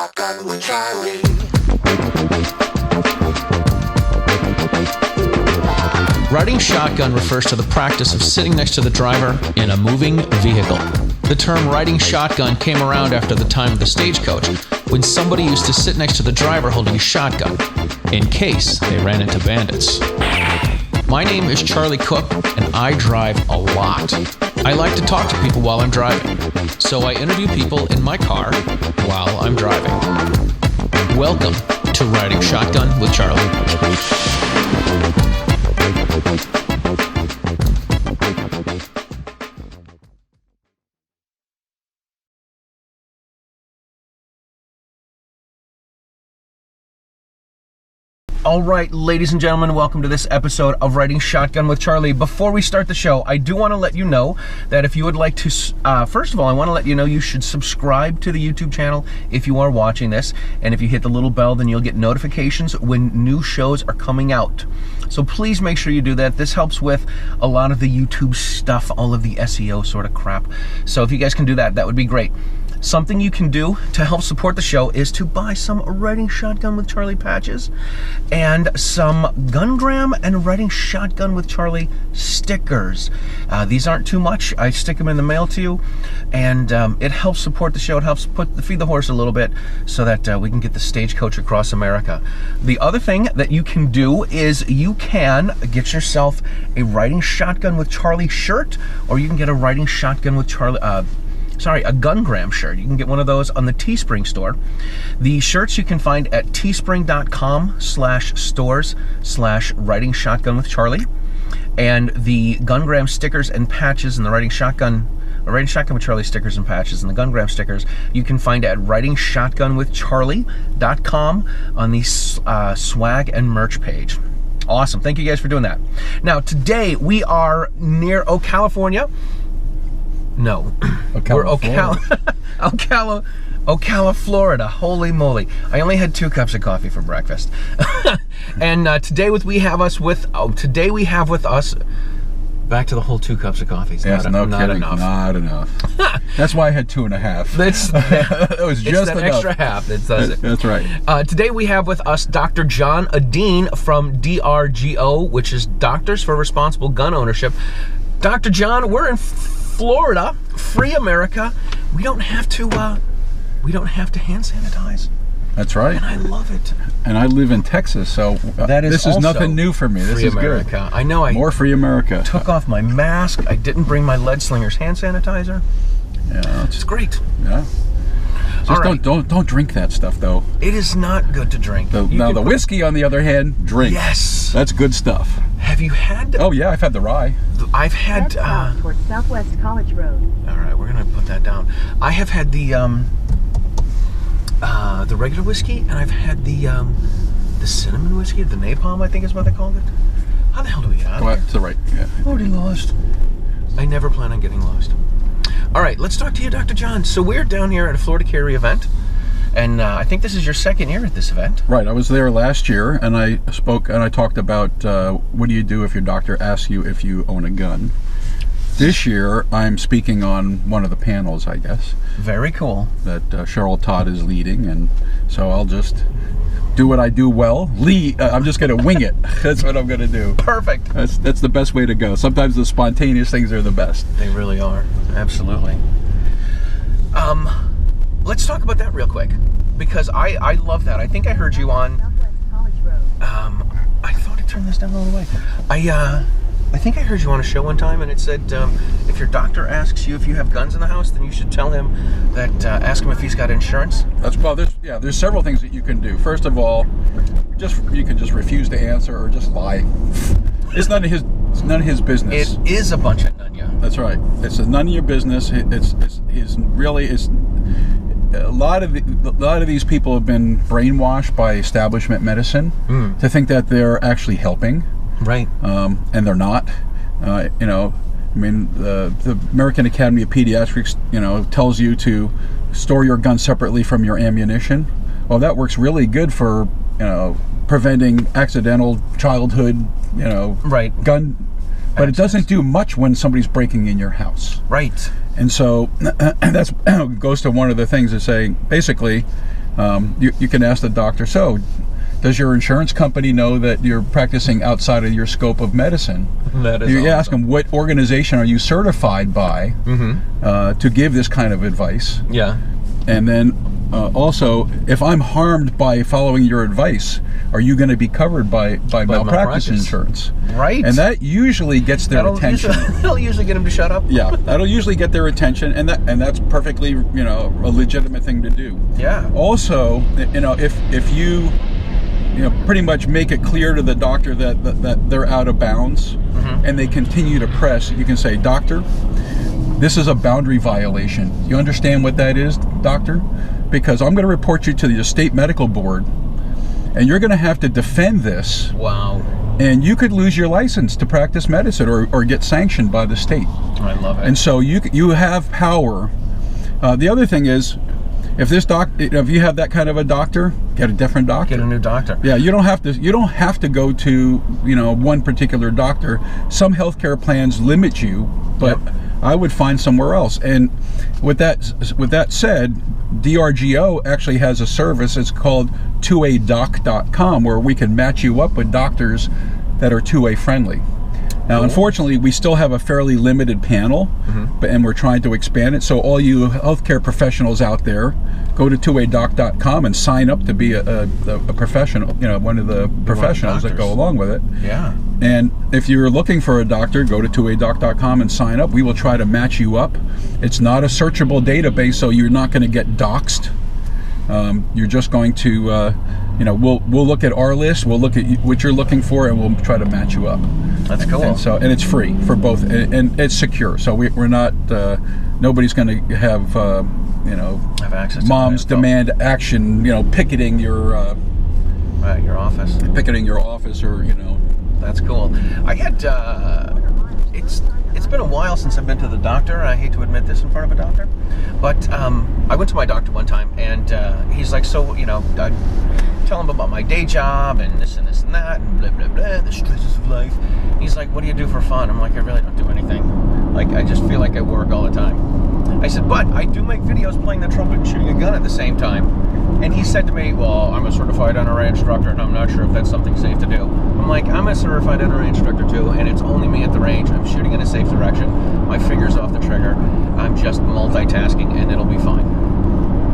Shotgun with Charlie. Riding shotgun refers to the practice of sitting next to the driver in a moving vehicle. The term riding shotgun came around after the time of the stagecoach, when somebody used to sit next to the driver holding a shotgun, in case they ran into bandits. My name is Charlie Cook, and I drive a lot. I like to talk to people while I'm driving, so I interview people in my car while I'm driving. Welcome to Riding Shotgun with Charlie. All right, ladies and gentlemen, welcome to this episode of Riding Shotgun with Charlie. Before we start the show, I do want to let you know that if you would like to, first of all, I want to let you know you should subscribe to the YouTube channel if you are watching this. And if you hit the little bell, then you'll get notifications when new shows are coming out. So please make sure you do that. This helps with a lot of the YouTube stuff, all of the SEO sort of crap. So if you guys can do that, that would be great. Something you can do to help support the show is to buy some Riding Shotgun with Charlie patches and some Gungram and Riding Shotgun with Charlie stickers. These aren't too much. I stick them in the mail to you, and it helps support the show. It helps feed the horse a little bit so that we can get the stagecoach across America. The other thing that you can do is you can get yourself a Riding Shotgun with Charlie shirt, or you can get a Riding Shotgun with Charlie a Gungram shirt. You can get one of those on the Teespring store. The shirts you can find at teespring.com/stores/Riding Shotgun with Charlie. And the Gungram stickers and patches and the Riding Shotgun with Charlie stickers and patches and the Gungram stickers you can find at ridingshotgunwithcharlie.com on the swag and merch page. Awesome. Thank you guys for doing that. Now, today we are near California. No, we're Ocala, Florida. Holy moly! I only had 2 cups of coffee for breakfast. And today we have with us. Back to the whole 2 cups of coffee. Yes, not enough. Not enough. That's why I had 2.5. It was just that enough. Extra half that does it. That's right. Today we have with us Dr. John Edeen from DRGO, which is Doctors for Responsible Gun Ownership. Dr. John, we're in Florida, free America. We don't have to hand sanitize. That's right. And I love it. And I live in Texas, so this is nothing new for me. This is America. Good. I know. More free America. Took off my mask. I didn't bring my Lead Slingers hand sanitizer. Yeah, it's great. Yeah. Just don't drink that stuff though. It is not good to drink. The whiskey, on the other hand, drink. Yes. That's good stuff. Have you had? Oh yeah, I've had the rye. I've had. Towards Southwest College Road. All right, we're gonna put that down. I have had the regular whiskey, and I've had the cinnamon whiskey, the napalm, I think is what they called it. How the hell do we get out of here? To the right. Yeah. Already lost. I never plan on getting lost. All right, let's talk to you, Dr. John. So we're down here at a Florida Carry event, and I think this is your 2nd year at this event. Right, I was there last year, and I talked about what do you do if your doctor asks you if you own a gun. This year, I'm speaking on one of the panels, I guess. Very cool. That Cheryl Todd is leading, and so I'll just do what I do well. I'm just going to wing it. That's what I'm going to do. Perfect. That's the best way to go. Sometimes the spontaneous things are the best. They really are. Absolutely. Let's talk about that real quick, because I love that. I think I heard you on. Southwest College Road. I thought I turned this down all the way. I think I heard you on a show one time, and it said if your doctor asks you if you have guns in the house, then you should tell him that ask him if he's got insurance. There's several things that you can do. First of all, you can just refuse to answer or just lie. It's none of his business. It is a bunch of nunya. That's right. It's none of your business. It's a lot of these people have been brainwashed by establishment medicine to think that they're actually helping. Right. And they're not. The American Academy of Pediatrics, tells you to store your gun separately from your ammunition. Well, that works really good for, preventing accidental childhood, right. gun. But it doesn't do much when somebody's breaking in your house. Right. And so that's goes to one of the things to say, basically, you can ask the doctor, so does your insurance company know that you're practicing outside of your scope of medicine? That is you awesome. ask them, what organization are you certified by to give this kind of advice? Yeah. And then also, if I'm harmed by following your advice, are you going to be covered by malpractice insurance? Right. And that usually gets their attention. That'll usually get them to shut up. Yeah, that'll usually get their attention, and that's perfectly, a legitimate thing to do. Yeah. Also, if you pretty much make it clear to the doctor that they're out of bounds, and they continue to press, you can say, doctor, this is a boundary violation. You understand what that is, doctor? Because I'm going to report you to the state medical board, and you're going to have to defend this. Wow. And you could lose your license to practice medicine or get sanctioned by the state. I love it. And so you have power. The other thing is, if you have that kind of a doctor, get a different doctor. Get a new doctor. Yeah, you don't have to go to one particular doctor. Some healthcare plans limit you, but I would find somewhere else. And with that said, DRGO actually has a service. It's called 2adoc.com, where we can match you up with doctors that are 2A friendly. Now, unfortunately, we still have a fairly limited panel, and we're trying to expand it. So all you healthcare professionals out there, go to 2adoc.com and sign up to be a professional, one of the professionals that go along with it. Yeah. And if you're looking for a doctor, go to 2adoc.com and sign up. We will try to match you up. It's not a searchable database, so you're not going to get doxxed. You're just going to, we'll look at our list, we'll look at what you're looking for, and we'll try to match you up. That's cool. And it's free for both, and it's secure. So we're not, nobody's going to have access to moms demand action, picketing your office. Picketing your office, or That's cool. I had it's been a while since I've been to the doctor. I hate to admit this in front of a doctor, but I went to my doctor one time, and he's like, so I tell him about my day job and this and that and blah blah blah, the stresses of life. He's like, what do you do for fun? I'm like, I really don't do anything. Like, I just feel like I work all the time. I said, but I do make videos playing the trumpet and shooting a gun at the same time. And he said to me, well, I'm a certified NRA instructor, and I'm not sure if that's something safe to do. I'm like, I'm a certified NRA instructor too, and it's only me at the range. I'm shooting in a safe direction. My finger's off the trigger. I'm just multitasking, and it'll be fine.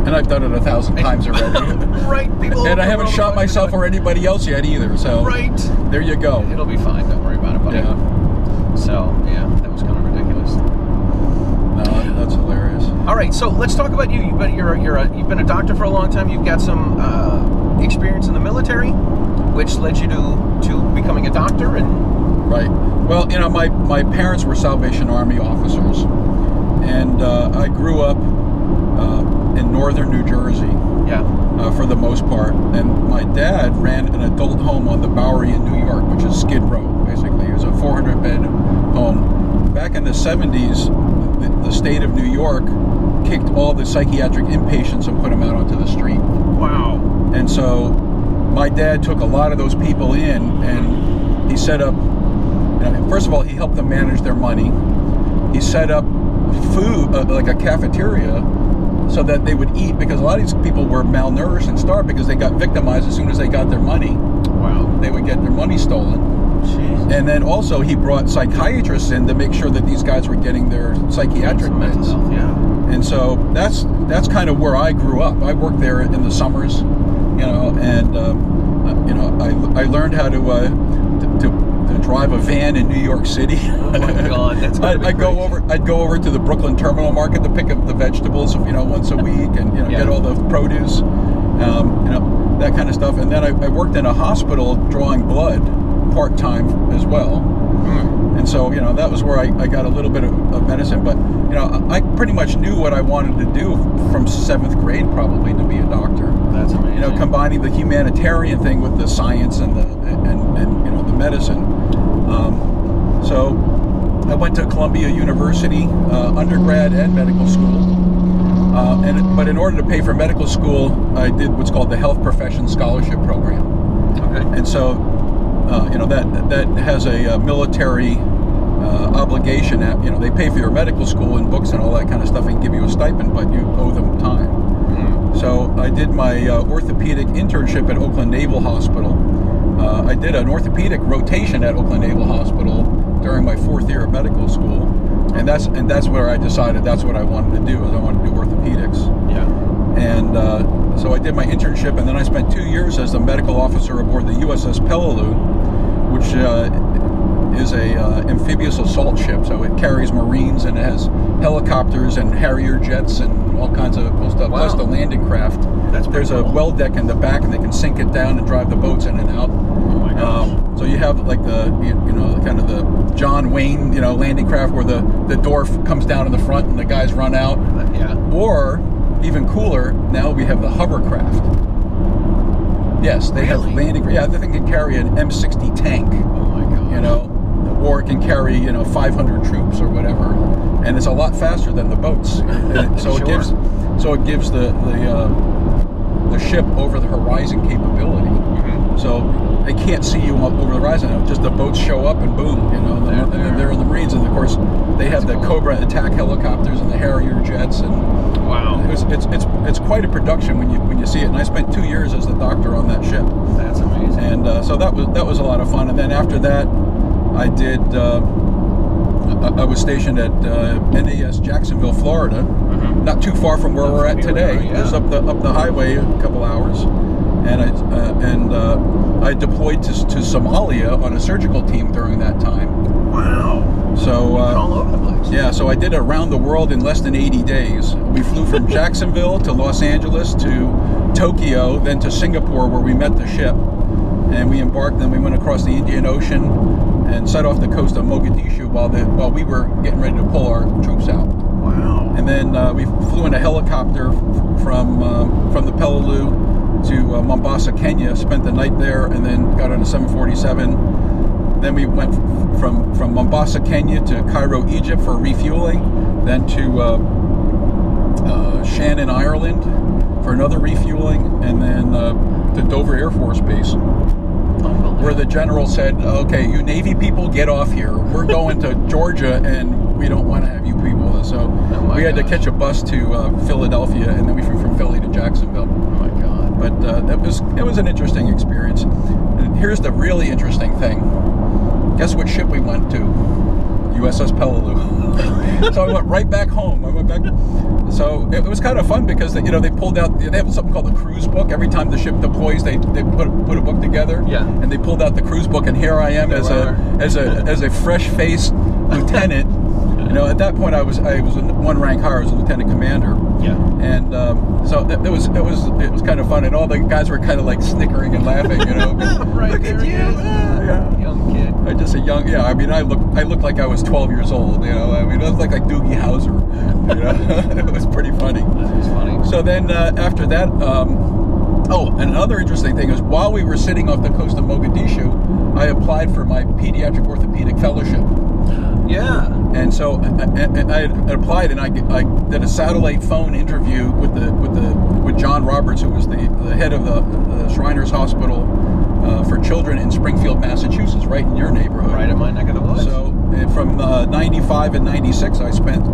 And I've done it 1,000 times already. Right, people. And I haven't shot myself or anybody else yet either. So right, there you go. It'll be fine. Don't worry about it, buddy. Yeah. So yeah, that was kind of ridiculous. No, that's hilarious. All right, so let's talk about you. You've been a doctor for a long time. You've got some experience in the military, which led you to becoming a doctor. And right. Well, my parents were Salvation Army officers, and I grew up in northern New Jersey. Yeah. For the most part, and my dad ran an adult home on the Bowery in New York, which is Skid Row, basically. It was a 400-bed home. Back in the 70s, the state of New York kicked all the psychiatric inpatients and put them out onto the street. Wow. And so my dad took a lot of those people in, and he set up, first of all, he helped them manage their money. He set up food, like a cafeteria, so that they would eat, because a lot of these people were malnourished and starved because they got victimized as soon as they got their money. Wow. They would get their money stolen. Jeez. And then also he brought psychiatrists in to make sure that these guys were getting their psychiatric meds. Health, yeah. And so that's kind of where I grew up. I worked there in the summers, and I learned how to drive a van in New York City. Oh my God, that's I'd go over to the Brooklyn Terminal Market to pick up the vegetables, once a week, and get all the produce, that kind of stuff. And then I worked in a hospital drawing blood part-time as well. And so that was where I got a little bit of medicine. But I pretty much knew what I wanted to do from 7th grade, probably, to be a doctor. That's amazing. Combining the humanitarian thing with the science and the medicine. So I went to Columbia University, undergrad and medical school. But in order to pay for medical school, I did what's called the Health Profession Scholarship Program. Okay. And so, that has a military obligation. They pay for your medical school and books and all that kind of stuff and give you a stipend, but you owe them time. So I did my orthopedic internship at Oakland Naval Hospital. I did an orthopedic rotation at Oakland Naval Hospital during my 4th year of medical school, and that's where I decided that's what I wanted to do. Is I wanted to do orthopedics. Yeah. And so I did my internship, and then I spent 2 years as the medical officer aboard the USS Peleliu, which is a amphibious assault ship. So it carries Marines, and it has helicopters and Harrier jets and all kinds of cool stuff. Wow. Plus the landing craft. There's cool. A well deck in the back, and they can sink it down and drive the boats in and out. Oh my gosh. So you have like the kind of the John Wayne landing craft where the door comes down in the front and the guys run out. Yeah. Or even cooler, now we have the hovercraft. Yes, they have landing. Yeah, the thing can carry an M60 tank. Oh my god. Or it can carry 500 troops or whatever, and it's a lot faster than the boats. So Sure. it gives the ship over the horizon capability. Mm-hmm. So they can't see you up over the horizon. Just the boats show up and boom, and they're in the Marines, and of course they have the Cobra attack helicopters and the Harrier jets, and wow, it's quite a production when you see it. And I spent 2 years as the doctor on that ship. That's amazing. And so that was a lot of fun. And then after that, I did. I was stationed at NAS Jacksonville, Florida, not too far from where we're at today. Just up the highway a couple hours, and I deployed to Somalia on a surgical team during that time. Wow! So all over the place. Yeah, so I did it around the world in less than 80 days. We flew from Jacksonville to Los Angeles to Tokyo, then to Singapore, where we met the ship, and we embarked. Then we went across the Indian Ocean and set off the coast of Mogadishu while we were getting ready to pull our troops out. Wow! And then we flew in a helicopter from the Peleliu to Mombasa, Kenya. Spent the night there, and then got on a 747. Then we went from Mombasa, Kenya to Cairo, Egypt for refueling. Then to Shannon, Ireland for another refueling, and then to Dover Air Force Base, where the general said, "Okay, you Navy people, get off here. We're going to Georgia, and we don't want to have you people." So we had to catch a bus to Philadelphia, and then we flew from Philly to Jacksonville. Oh my God! But it was an interesting experience. And here's the really interesting thing. Guess what ship we went to? USS Peleliu. So I went right back home. So it was kind of fun because they pulled out. They have something called the cruise book. Every time the ship deploys, they put a book together. Yeah. And they pulled out the cruise book, and here I am as a fresh-faced lieutenant. At that point I was one rank higher. I was a lieutenant commander. Yeah. And so it was kind of fun, and all the guys were kind of like snickering and laughing. Right. Look at you. Yeah. Young kid. I mean, I looked like I was 12 years old. I mean, I looked like Doogie Howser. It was pretty funny. That was funny. So then after that, and another interesting thing is while we were sitting off the coast of Mogadishu, I applied for my pediatric orthopedic fellowship. Yeah. And so I applied, and I did a satellite phone interview with John Roberts, who was the head of the Shriners Hospital for Children in Springfield, Massachusetts, right in your neighborhood. Right in my neck of the woods. So from 95 and 96, I spent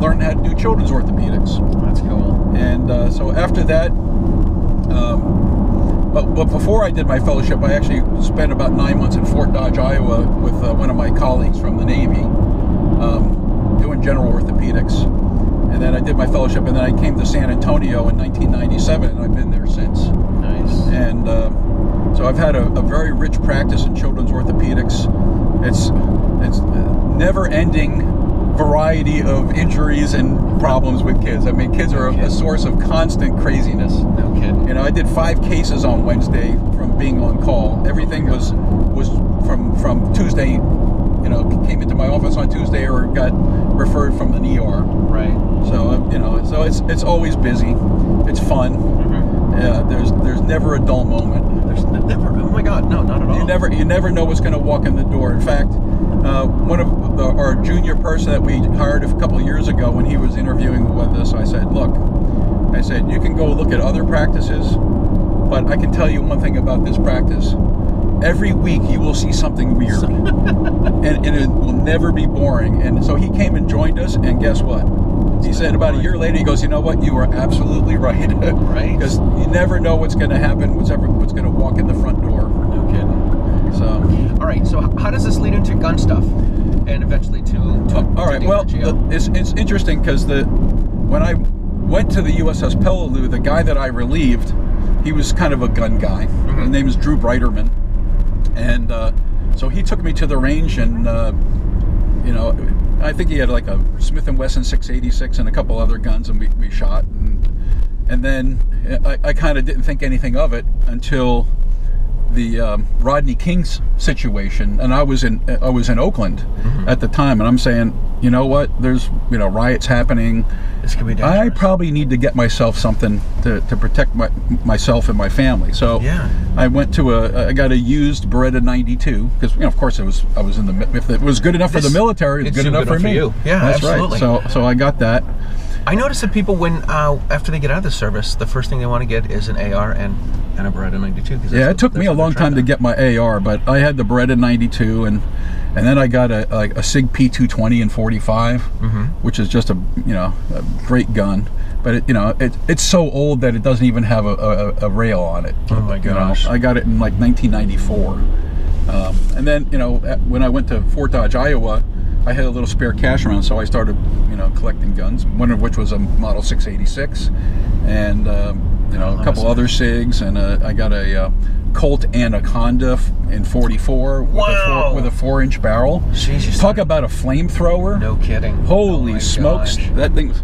learning how to do children's orthopedics. That's cool. And so after that, but before I did my fellowship, I actually spent about 9 months in Fort Dodge, Iowa, with one of my colleagues from the Navy, doing general orthopedics. And then I did my fellowship, and then I came to San Antonio in 1997, and I've been there since. Nice. And so I've had a very rich practice in children's orthopedics. It's never-ending variety of injuries and problems with kids. I mean, kids are a source of constant craziness. No kidding. I did 5 cases on Wednesday from being on call. Everything was from Tuesday. Came into my office on Tuesday or got referred from the ER. Right. So so it's always busy. It's fun. Mm-hmm. Yeah. There's never a dull moment. There's never. Oh my God, no, not at all. You never know what's going to walk in the door. In fact, one of our junior person that we hired a couple of years ago, when he was interviewing with us, I said, "Look, you can go look at other practices, but I can tell you one thing about this practice. every week you will see something weird, and it will never be boring. And so he came and joined us, and guess what? He said about a year later, he goes, you know what? You are absolutely right. Right. Because you never know what's going to happen, what's going to walk in the front door. No kidding. So. All right. So how does this lead into gun stuff, and eventually to all right. Well, it's interesting because when I went to the USS Peleliu, the guy that I relieved, he was kind of a gun guy. Mm-hmm. His name is Drew Breiterman, and so he took me to the range, and you know, I think he had like a Smith & Wesson 686 and a couple other guns, and we shot, and then I kind of didn't think anything of it until the Rodney King's situation, and I was in Oakland at the time, and I'm saying, you know what? There's riots happening. This could be dangerous. I probably need to get myself something to protect myself and my family. So yeah. I went to I got a used Beretta 92 because of course I was in the, if it was good enough for the military, it's good enough for me. You. Yeah, that's absolutely. Right. So I got that. I noticed that people, when after they get out of the service, the first thing they want to get is an AR and a Beretta 92. Yeah, it took me a long time to get my AR, but I had the Beretta 92, and then I got a Sig P220 in 45, which is just a great gun. But it's so old that it doesn't even have a rail on it. Oh my gosh! I got it in like 1994, and then when I went to Fort Dodge, Iowa, I had a little spare cash around, so I started collecting guns. One of which was a Model 686, and a couple other SIGs, and I got a Colt Anaconda in 44 with a 4-inch barrel. Jeez, talk about a flamethrower! No kidding! Holy smokes, that thing!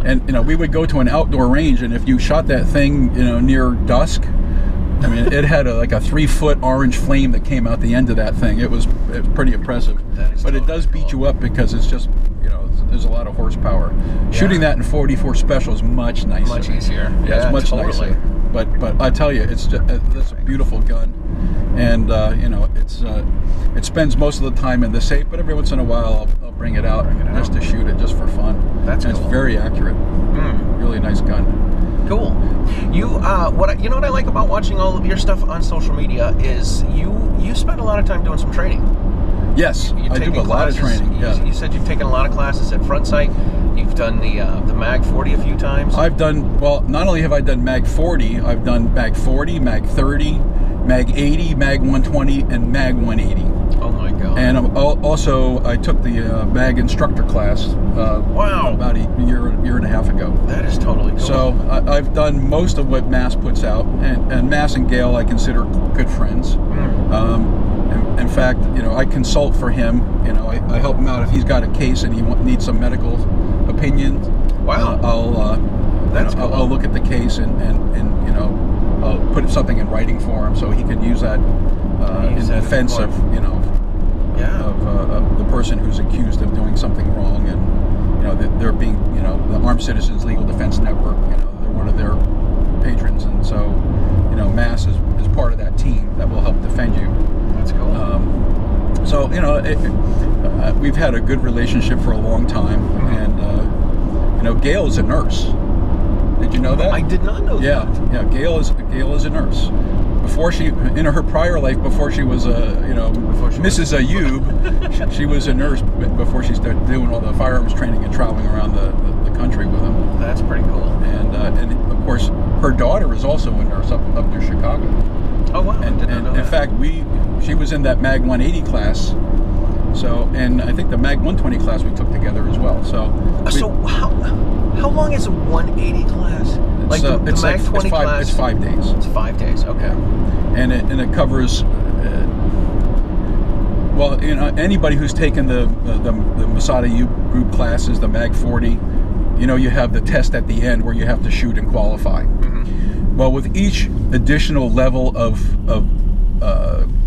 And we would go to an outdoor range, and if you shot that thing near dusk, I mean, it had like a 3-foot orange flame that came out the end of that thing. It was pretty impressive. But it does beat you up because it's just, there's a lot of horsepower. Yeah. Shooting that in 44 Special is much nicer. Much easier. Yeah, it's much nicer. But I tell you, it's a beautiful gun, and it spends most of the time in the safe. But every once in a while, I'll bring it out just to shoot it, just for fun. That's cool. It's very accurate. Really nice gun. Cool. You what I like about watching all of your stuff on social media is you spend a lot of time doing some training. Yes, I do a lot of training. Yeah. You said you've taken a lot of classes at Front Sight. You've done the Mag 40 a few times. I've done, well, not only have I done Mag 40, I've done Mag 40, Mag 30, Mag 80, Mag 120, and Mag 180. Oh my God. And also, I took the Mag instructor class about a year and a half ago. That is totally cool. So I've done most of what Mass puts out, and Mass and Gale I consider good friends. In fact, I consult for him. I help him out if he's got a case and he needs some medical opinion. Wow. I'll look at the case and I'll put something in writing for him so he can use that in defense of the person who's accused of doing something wrong, and they're being the Armed Citizens Legal Defense Network. They're one of their patrons, and so Mass is part of that team that will help defend you. That's cool. So we've had a good relationship for a long time, and Gail is a nurse. Did you know that? I did not know that. Yeah. Gail is a nurse. Before in her prior life, before she was Mrs. Ayub, she was a nurse before she started doing all the firearms training and traveling around the country with them. That's pretty cool. And of course, her daughter is also a nurse up near Chicago. Oh wow! And in fact, she was in that Mag 180 class. So, and I think the Mag 120 class we took together as well. So how long is a 180 class? Like the Mag 20 class? It's 5 days. It's 5 days. Okay. And it covers. Anybody who's taken the Masada U group classes, the Mag 40, you have the test at the end where you have to shoot and qualify. Well, with each additional level of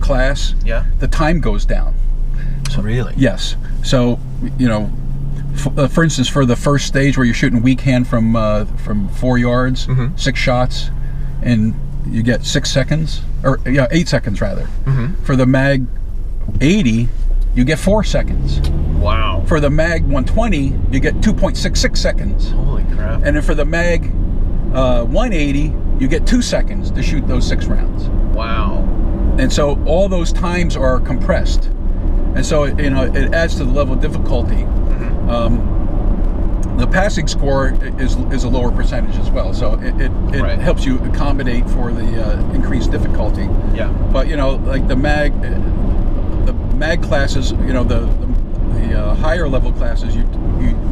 class, the time goes down. So really? Yes. So, for instance, for the first stage where you're shooting weak hand from 4 yards, 6 shots, and you get 6 seconds, or 8 seconds rather. For the Mag 80, you get 4 seconds. Wow. For the Mag 120, you get 2.66 seconds. Holy crap. And then for the Mag 180, you get 2 seconds to shoot those 6 rounds. Wow. And so all those times are compressed, and so it adds to the level of difficulty. The passing score is a lower percentage as well, so it helps you accommodate for the increased difficulty. Yeah. But like the mag classes, the higher level classes, you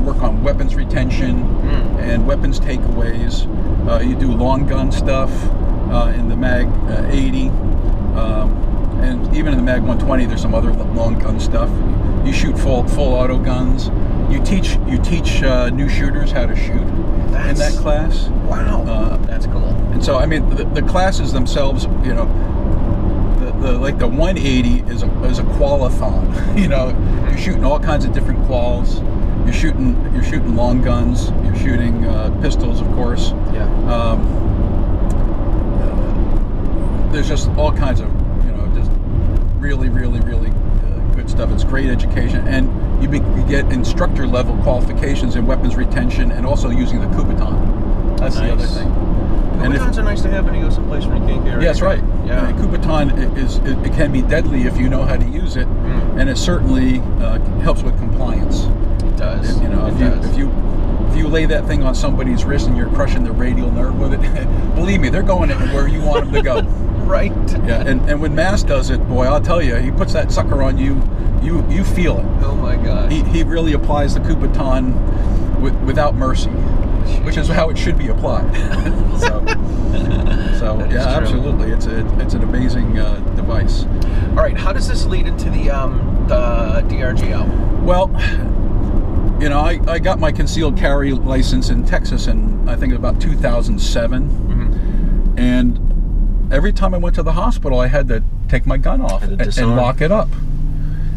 work on weapons retention and weapons takeaways. You do long gun stuff in the mag 80, and even in the mag 120, there's some other long gun stuff. You shoot full auto guns. You teach new shooters how to shoot in that class. Wow, that's cool. And so, I mean, the classes themselves, the 180 is a qual-a-thon. You're shooting all kinds of different quals. You're shooting long guns. You're shooting pistols, of course. Yeah. There's just all kinds of just really good stuff. It's great education, and you get instructor level qualifications in weapons retention and also using the Kubaton. That's the other thing. Kubotons are nice to have when you go someplace where you can't carry. Yeah, that's right. Yeah. Kubaton it can be deadly if you know how to use it, and it certainly helps with compliance. It does. If you lay that thing on somebody's wrist and you're crushing the radial nerve with it, believe me, they're going where you want them to go. Right. Yeah, and when Mass does it, boy, I'll tell you, he puts that sucker on you. You feel it. Oh my gosh. He really applies the Kubaton without mercy, which is how it should be applied. so yeah, absolutely, it's an amazing device. All right, how does this lead into the DRGO? Well, I got my concealed carry license in Texas in I think about 2007, and every time I went to the hospital, I had to take my gun off and lock it up.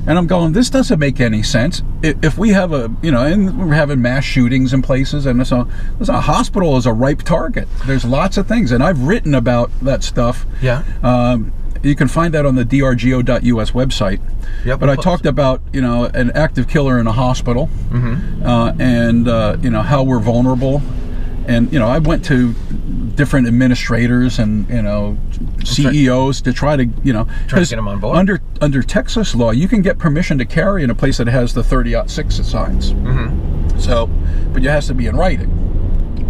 And I'm going, this doesn't make any sense. If we have and we're having mass shootings in places, and so a hospital is a ripe target. There's lots of things, and I've written about that stuff. Yeah. You can find that on the drgo.us website. Yep, but I talked about an active killer in a hospital, and how we're vulnerable, and I went to different administrators and CEOs to try to get them on board. Under Texas law, you can get permission to carry in a place that has the 30-06 signs. So, but it has to be in writing.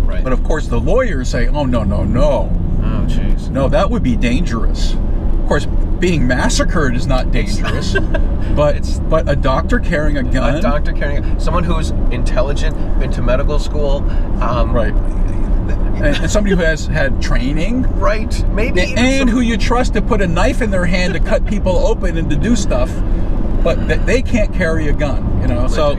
Right. But of course, the lawyers say, "Oh no. Oh jeez. No, that would be dangerous." Of course, being massacred is not dangerous, but a doctor carrying a gun. Someone who's intelligent, been to medical school, right. And somebody who has had training, right? Maybe, and who you trust to put a knife in their hand to cut people open and to do stuff, but they can't carry a gun. So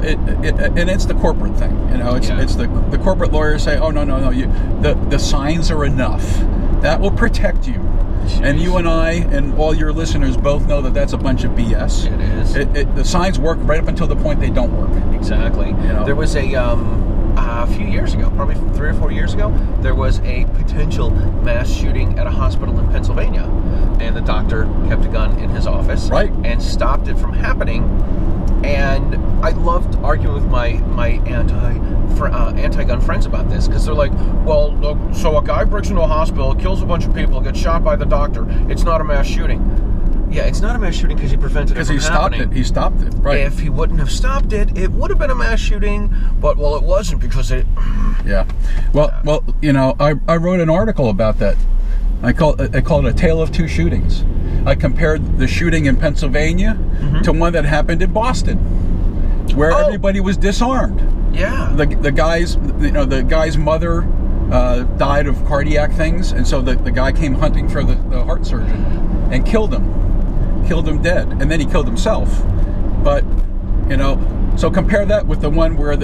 it's the corporate thing. It's the corporate lawyers say, "Oh no, the signs are enough. That will protect you." Jeez. And you and I and all your listeners both know that that's a bunch of BS. It is. The signs work right up until the point they don't work. Exactly. There was a few years ago, probably 3 or 4 years ago, there was a potential mass shooting at a hospital in Pennsylvania, and the doctor kept a gun in his office, and stopped it from happening. And I loved arguing with my anti-gun friends about this, because they're like, well, look, so a guy breaks into a hospital, kills a bunch of people, gets shot by the doctor. It's not a mass shooting. Yeah, it's not a mass shooting because he prevented it from happening. He stopped it, right. If he wouldn't have stopped it, it would have been a mass shooting, but, well, it wasn't because it... Yeah. Well, I wrote an article about that. I call it a tale of two shootings. I compared the shooting in Pennsylvania to one that happened in Boston, where everybody was disarmed. Yeah. The guy's mother died of cardiac things, and so the guy came hunting for the heart surgeon and killed him dead, and then he killed himself. But so compare that with the one where I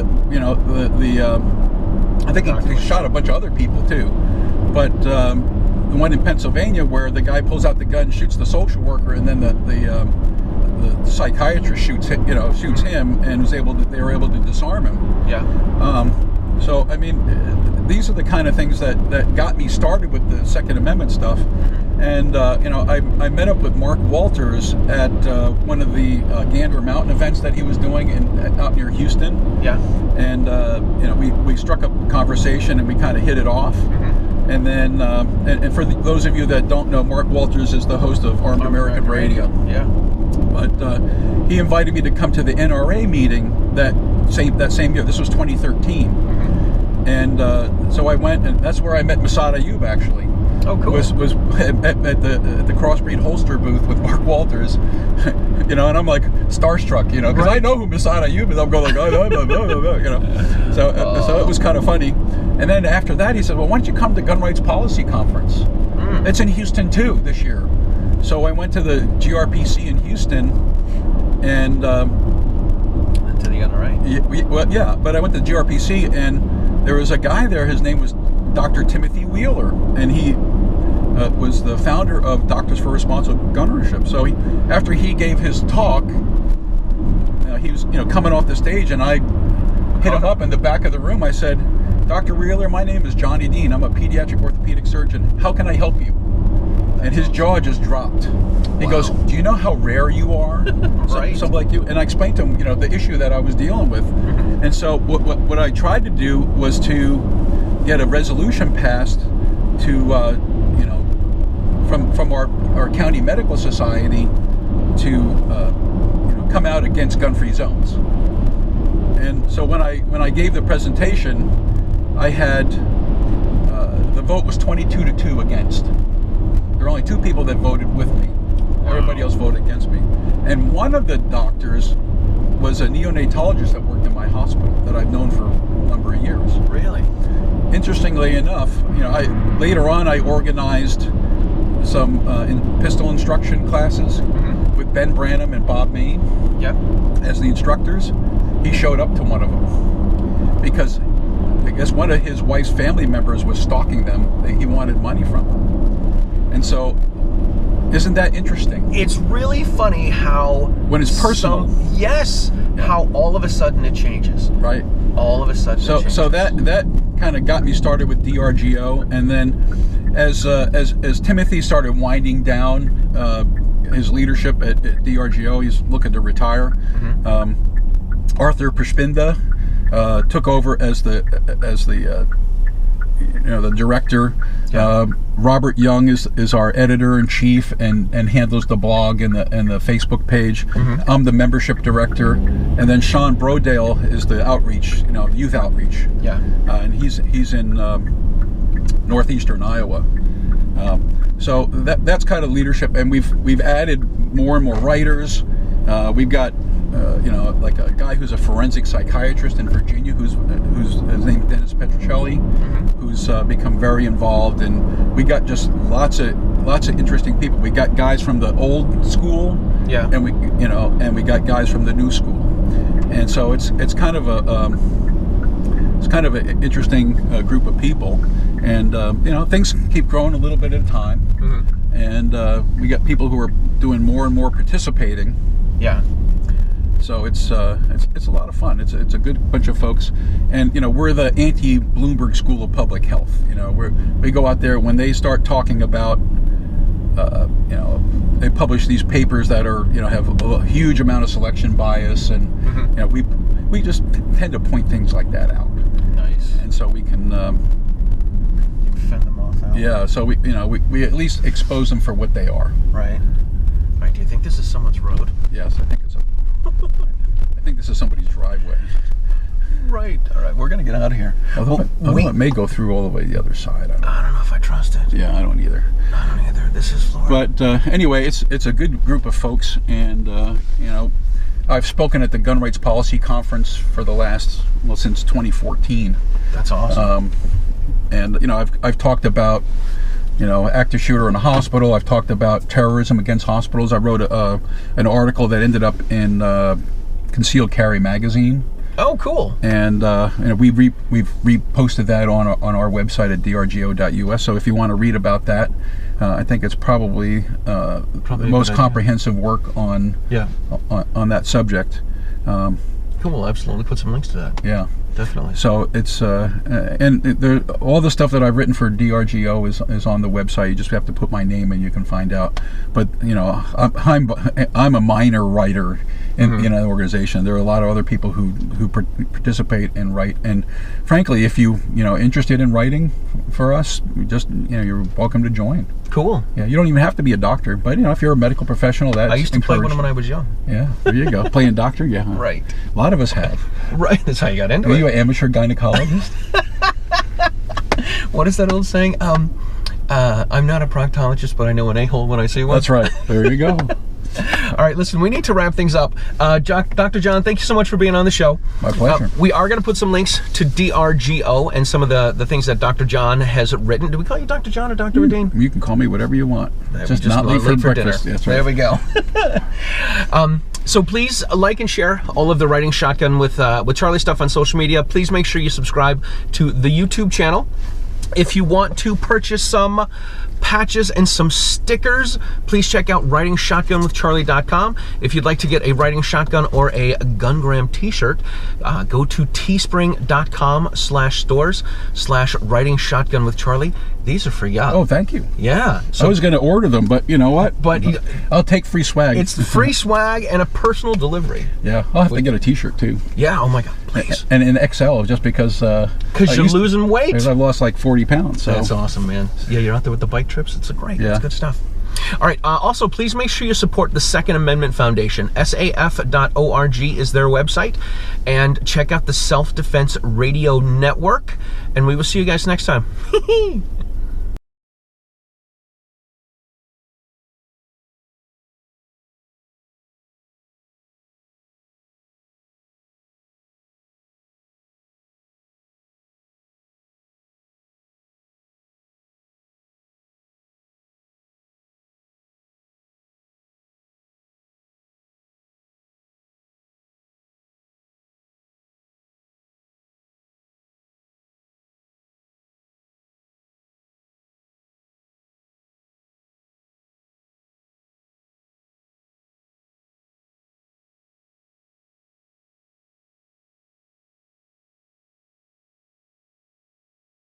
think he shot a bunch of other people too, but the one in Pennsylvania where the guy pulls out the gun, shoots the social worker, and then the psychiatrist shoots him, and they were able to disarm him. Yeah. So I mean, these are the kind of things that got me started with the Second Amendment stuff. And I met up with Mark Walters at one of the Gander Mountain events that he was doing out near Houston. Yeah. And we struck up a conversation and we kind of hit it off. And then, and for those of you that don't know, Mark Walters is the host of Armed American Radio. Yeah. But he invited me to come to the NRA meeting that same year. This was 2013. And so I went, and that's where I met Masad Ayub, actually. Oh, cool. Was at the Crossbreed holster booth with Mark Walters, you know, and I'm like starstruck, you know, because I know who Masad Ayub is. I'm going like, oh, no, you know. So it was kind of funny. And then after that, he said, well, why don't you come to Gun Rights Policy Conference? It's in Houston too this year. So I went to the GRPC in Houston, and to the NRA. Yeah, but I went to GRPC, and there was a guy there. His name was Dr. Timothy Wheeler, and he was the founder of Doctors for Responsible Gun Ownership. So after he gave his talk, he was coming off the stage, and I hit him up in the back of the room. I said, Dr. Wheeler, my name is John Edeen. I'm a pediatric orthopedic surgeon. How can I help you? And his jaw just dropped. He goes, do you know how rare you are? Right. Something like you. And I explained to him, the issue that I was dealing with. And so what I tried to do was to get a resolution passed to, from our county medical society to, come out against gun-free zones. And so when I gave the presentation, I had, the vote was 22-2 against. There were only 2 people that voted with me. Everybody else voted against me. And one of the doctors was a neonatologist that worked in my hospital that I've known for a number of years. Really? Interestingly enough, later on I organized some pistol instruction classes with Ben Branham and Bob Main as the instructors. He showed up to one of them because I guess one of his wife's family members was stalking them. He wanted money from them. And so, isn't that interesting? It's really funny how... when it's personal. How all of a sudden it changes. Right. All of a sudden it changes. So that kind of got me started with DRGO, and then as Timothy started winding down his leadership at DRGO, he's looking to retire. Arthur Perspinda took over as the director. Robert Young is our editor-in-chief and handles the blog and the Facebook page. I'm the membership director, and then Sean Brodale is the outreach, youth outreach. And he's in northeastern Iowa. So that's kind of leadership, and we've added more and more writers. We've got like a guy who's a forensic psychiatrist in Virginia, who's his name is Dennis Petrocelli, who's become very involved, and we got just lots of interesting people. We got guys from the old school, and we got guys from the new school, and so it's kind of an interesting group of people, and things keep growing a little bit at a time, and we got people who are doing more and more participating. So it's a lot of fun. It's a good bunch of folks, and we're the anti-Bloomberg School of Public Health. We go out there when they start talking about they publish these papers that are have a huge amount of selection bias, and we just tend to point things like that out. Nice. And so we can fend them off out. So we at least expose them for what they are. Right. All right. Do you think this is someone's road? Yes, I think I think this is somebody's driveway. Right. All right. We're gonna get out of here. Although it may go through all the way the other side. I don't know if I trust it. Yeah, I don't either. This is Florida. But anyway, it's a good group of folks, and I've spoken at the Gun Rights Policy Conference for since 2014. That's awesome. And I've talked about active shooter in a hospital. I've talked about terrorism against hospitals. I wrote an article that ended up in Concealed Carry magazine. Oh, cool! And we've reposted that on our website at drgo.us. So if you want to read about that, I think it's probably the most comprehensive work on that subject. Cool, absolutely. Put some links to that. Yeah. Definitely. So it's all the stuff that I've written for DRGO is on the website. You just have to put my name and you can find out. But I'm a minor writer in an organization. There are a lot of other people who participate and write. And frankly, if you're interested in writing for us, you're welcome to join. Cool. Yeah, you don't even have to be a doctor, but if you're a medical professional, that's I used to play one when I was young. Yeah, there you go. Playing doctor, yeah. Right. A lot of us have. Right, that's how you got into it. Are you an amateur gynecologist? What is that old saying? I'm not a proctologist, but I know an a-hole when I see one. That's right. There you go. All right, listen, we need to wrap things up. Dr. John, thank you so much for being on the show. My pleasure. We are going to put some links to DRGO and some of the things that Dr. John has written. Do we call you Dr. John or Dr. Edeen? You can call me whatever you want. Just not leave for breakfast. Dinner. That's right. There we go. So please like and share all of the Writing Shotgun with Charlie stuff on social media. Please make sure you subscribe to the YouTube channel. If you want to purchase some patches and some stickers, please check out writingshotgunwithcharlie.com. If you'd like to get a Writing Shotgun or a Gungram t-shirt, go to teespring.com/stores/writingshotgunwithcharlie. These are for you. Oh, thank you. Yeah. So I was going to order them, but you know what? But I'll take free swag. It's free swag and a personal delivery. Yeah, I'll have to get a t-shirt too. Yeah, oh my God, please. And in XL, just because you're losing weight. Because I've lost like 40 pounds. So. That's awesome, man. Yeah, you're out there with the bike trips. It's great. Yeah. It's good stuff. All right. Also, please make sure you support the Second Amendment Foundation. SAF.org is their website. And check out the Self-Defense Radio Network. And we will see you guys next time.